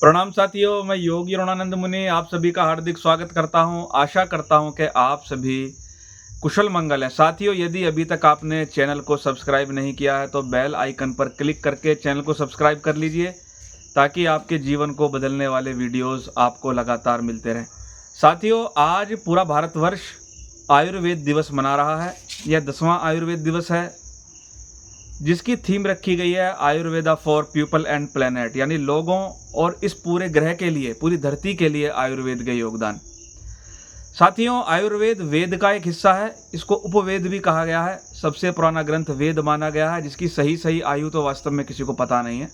प्रणाम साथियों, मैं योगी ऋणानंद मुनि आप सभी का हार्दिक स्वागत करता हूं। आशा करता हूं कि आप सभी कुशल मंगल हैं। साथियों, यदि अभी तक आपने चैनल को सब्सक्राइब नहीं किया है तो बेल आइकन पर क्लिक करके चैनल को सब्सक्राइब कर लीजिए ताकि आपके जीवन को बदलने वाले वीडियोस आपको लगातार मिलते रहें। साथियों, आज पूरा भारतवर्ष आयुर्वेद दिवस मना रहा है। यह 10वां आयुर्वेद दिवस है जिसकी थीम रखी गई है Ayurveda for people and planet, यानी लोगों और इस पूरे ग्रह के लिए, पूरी धरती के लिए आयुर्वेद का योगदान। साथियों, आयुर्वेद वेद का एक हिस्सा है। इसको उपवेद भी कहा गया है। सबसे पुराना ग्रंथ वेद माना गया है, जिसकी सही सही आयु तो वास्तव में किसी को पता नहीं है।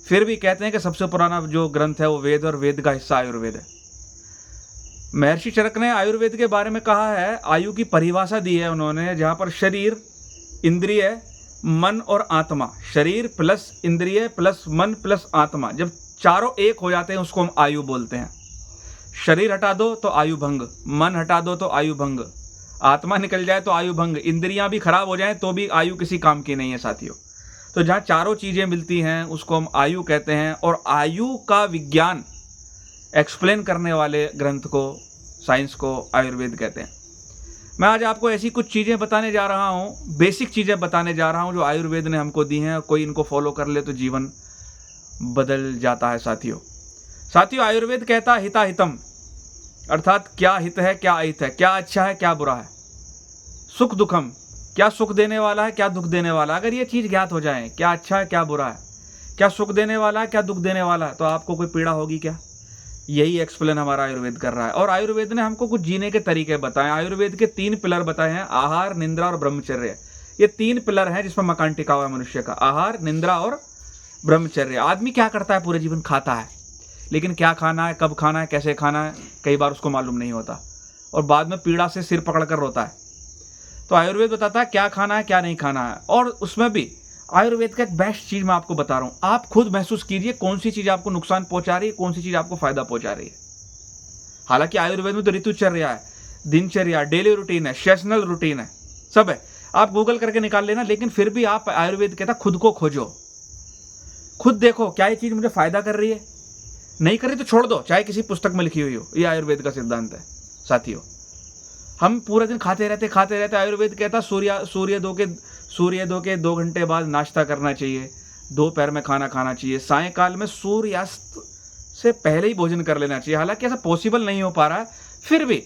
फिर भी कहते हैं कि सबसे पुराना जो ग्रंथ है वो वेद, और वेद का हिस्सा आयुर्वेद है। महर्षि चरक ने आयुर्वेद के बारे में कहा है, आयु की परिभाषा दी है उन्होंने, जहाँ पर शरीर, इंद्रिय, मन और आत्मा, शरीर प्लस इंद्रिय प्लस मन प्लस आत्मा, जब चारों एक हो जाते हैं उसको हम आयु बोलते हैं। शरीर हटा दो तो आयु भंग, मन हटा दो तो आयु भंग, आत्मा निकल जाए तो आयु भंग, इंद्रियां भी खराब हो जाएं तो भी आयु किसी काम की नहीं है साथियों। तो जहाँ चारों चीज़ें मिलती हैं उसको हम आयु कहते हैं, और आयु का विज्ञान एक्सप्लेन करने वाले ग्रंथ को, साइंस को आयुर्वेद कहते हैं। मैं आज आपको ऐसी कुछ चीज़ें बताने जा रहा हूँ, बेसिक चीज़ें बताने जा रहा हूँ जो आयुर्वेद ने हमको दी हैं। कोई इनको फॉलो कर ले तो जीवन बदल जाता है साथियों, आयुर्वेद कहता है हिता हितम, अर्थात क्या हित है क्या अहित है, क्या अच्छा है क्या बुरा है। सुख दुखम, क्या सुख देने वाला है क्या दुख देने वाला है। अगर ये चीज़ ज्ञात हो जाए, क्या अच्छा है क्या बुरा है, क्या सुख देने वाला है क्या दुख देने वाला है, तो आपको कोई पीड़ा होगी क्या। यही एक्सप्लेन हमारा आयुर्वेद कर रहा है। और आयुर्वेद ने हमको कुछ जीने के तरीके बताए। आयुर्वेद के 3 पिलर बताए हैं, आहार, निंद्रा और ब्रह्मचर्य। ये 3 पिलर हैं जिसमें मकान टिका हुआ है मनुष्य का, आहार, निंद्रा और ब्रह्मचर्य। आदमी क्या करता है पूरे जीवन, खाता है, लेकिन क्या खाना है, कब खाना है, कैसे खाना है, कई बार उसको मालूम नहीं होता, और बाद में पीड़ा से सिर पकड़ कर रोता है। तो आयुर्वेद बताता है क्या खाना है क्या नहीं खाना है। और उसमें भी आयुर्वेद का एक बेस्ट चीज़ मैं आपको बता रहा हूँ, आप खुद महसूस कीजिए कौन सी चीज़ आपको नुकसान पहुंचा रही है, कौन सी चीज़ आपको फायदा पहुंचा रही है। हालांकि आयुर्वेद में तो ऋतुचर्या है, दिनचर्या, डेली रूटीन है, सेशनल रूटीन है, सब है, आप गूगल करके निकाल लेना। लेकिन फिर भी आप, आयुर्वेद कहता खुद को खोजो, खुद देखो क्या ये चीज़ मुझे फायदा कर रही है, नहीं कर रही तो छोड़ दो, चाहे किसी पुस्तक में लिखी हुई हो। ये आयुर्वेद का सिद्धांत है साथियों। हम पूरे दिन खाते रहते। आयुर्वेद कहता सूर्योदय के 2 घंटे बाद नाश्ता करना चाहिए, दोपहर में खाना खाना चाहिए, सायंकाल में सूर्यास्त से पहले ही भोजन कर लेना चाहिए। हालांकि ऐसा पॉसिबल नहीं हो पा रहा है, फिर भी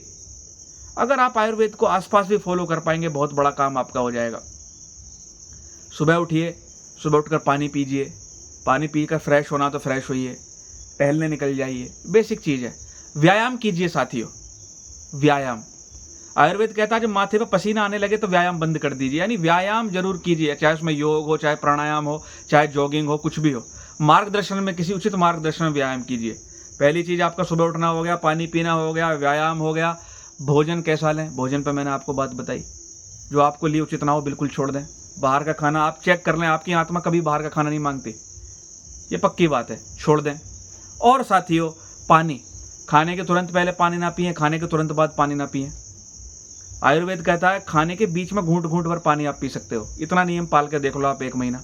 अगर आप आयुर्वेद को आसपास भी फॉलो कर पाएंगे, बहुत बड़ा काम आपका हो जाएगा। सुबह उठिए, सुबह उठकर पानी पीजिए, पानी पीकर फ्रेश होना तो फ्रेश होइए, टहलने निकल जाइए, बेसिक चीज़ है। व्यायाम कीजिए साथियों, व्यायाम। आयुर्वेद कहता है जब माथे पर पसीना आने लगे तो व्यायाम बंद कर दीजिए, यानी व्यायाम जरूर कीजिए, चाहे उसमें योग हो, चाहे प्राणायाम हो, चाहे जॉगिंग हो, कुछ भी हो। मार्गदर्शन में, किसी उचित मार्गदर्शन में व्यायाम कीजिए। पहली चीज़ आपका सुबह उठना हो गया, पानी पीना हो गया, व्यायाम हो गया। भोजन कैसा लें, भोजन पर मैंने आपको बात बताई, जो आपको लिए उचित ना हो बिल्कुल छोड़ दें। बाहर का खाना आप चेक कर लें, आपकी आत्मा कभी बाहर का खाना नहीं मांगती, ये पक्की बात है, छोड़ दें। और साथियों, पानी, खाने के तुरंत पहले पानी ना पिएं, खाने के तुरंत बाद पानी ना पिएं। आयुर्वेद कहता है खाने के बीच में घूंट घूंट भर पानी आप पी सकते हो, इतना नियम पाल के देख लो आप 1 महीना।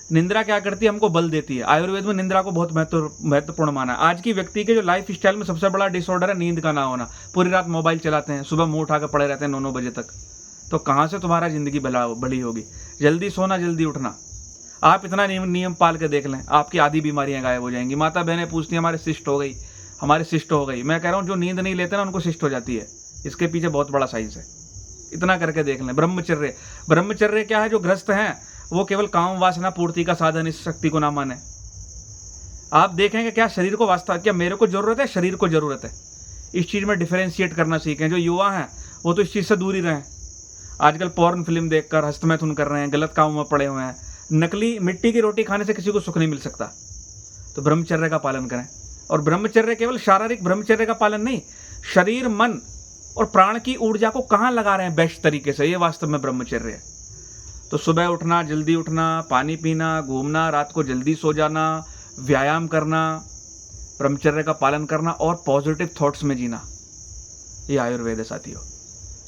निंद्रा क्या करती है, हमको बल देती है। आयुर्वेद में निंद्रा को बहुत महत्वपूर्ण माना है। आज की व्यक्ति के जो लाइफ स्टाइल में सबसे बड़ा डिसऑर्डर है नींद का ना होना। पूरी रात मोबाइल चलाते हैं, सुबह मुंह उठाकर पड़े रहते हैं 9-9 बजे तक, तो कहाँ से तुम्हारा जिंदगी बड़ी होगी। जल्दी सोना, जल्दी उठना। आप इतना नियम पाल के देख लें, आपकी आधी बीमारियां गायब हो जाएंगी। माता बहनें पूछती हैं हमारे सिस्ट हो गई, हमारे सिस्ट हो गई। मैं कह रहा हूँ जो नींद नहीं लेते ना उनको सिस्ट हो जाती है, इसके पीछे बहुत बड़ा साइंस है, इतना करके देख लें। ब्रह्मचर्य क्या है, जो गृहस्थ हैं वो केवल काम वासना पूर्ति का साधन इस शक्ति को ना माने। आप देखेंगे क्या शरीर को वास्तव, क्या मेरे को जरूरत है, शरीर को जरूरत है, इस चीज़ में डिफरेंशिएट करना सीखें। जो युवा हैं वो तो इस चीज़ से दूर ही रहें। आजकल पॉर्न फिल्म देखकर हस्तमैथुन कर रहे हैं, गलत कामों में पड़े हुए हैं। नकली मिट्टी की रोटी खाने से किसी को सुख नहीं मिल सकता, तो ब्रह्मचर्य का पालन करें। और ब्रह्मचर्य केवल शारीरिक ब्रह्मचर्य का पालन नहीं, शरीर, मन और प्राण की ऊर्जा को कहाँ लगा रहे हैं बेस्ट तरीके से, ये वास्तव में ब्रह्मचर्य है। तो सुबह उठना, जल्दी उठना, पानी पीना, घूमना, रात को जल्दी सो जाना, व्यायाम करना, ब्रह्मचर्य का पालन करना और पॉजिटिव थॉट्स में जीना, ये आयुर्वेद है साथियों।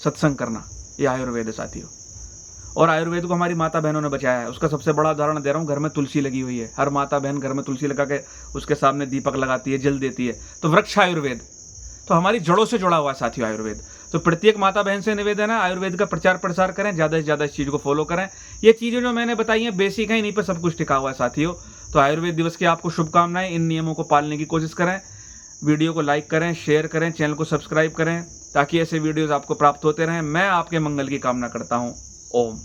सत्संग करना, ये आयुर्वेद है साथियों। और आयुर्वेद को हमारी माता बहनों ने बचाया है। उसका सबसे बड़ा उदाहरण दे रहा हूँ, घर में तुलसी लगी हुई है। हर माता बहन घर में तुलसी लगा के उसके सामने दीपक लगाती है, जल देती है। तो वृक्ष आयुर्वेद, तो हमारी जड़ों से जुड़ा हुआ है साथियों आयुर्वेद। तो प्रत्येक माता बहन से निवेदन है, आयुर्वेद का प्रचार प्रसार करें, ज़्यादा से ज़्यादा इस चीज़ को फॉलो करें। ये चीज़ें जो मैंने बताई हैं बेसिक हैं, इन्हीं पर सब कुछ टिका हुआ है साथियों। तो आयुर्वेद दिवस की आपको शुभकामनाएं। इन नियमों को पालने की कोशिश करें। वीडियो को लाइक करें, शेयर करें, चैनल को सब्सक्राइब करें, ताकि ऐसे वीडियोज़ आपको प्राप्त होते रहें। मैं आपके मंगल की कामना करता हूँ। ओम।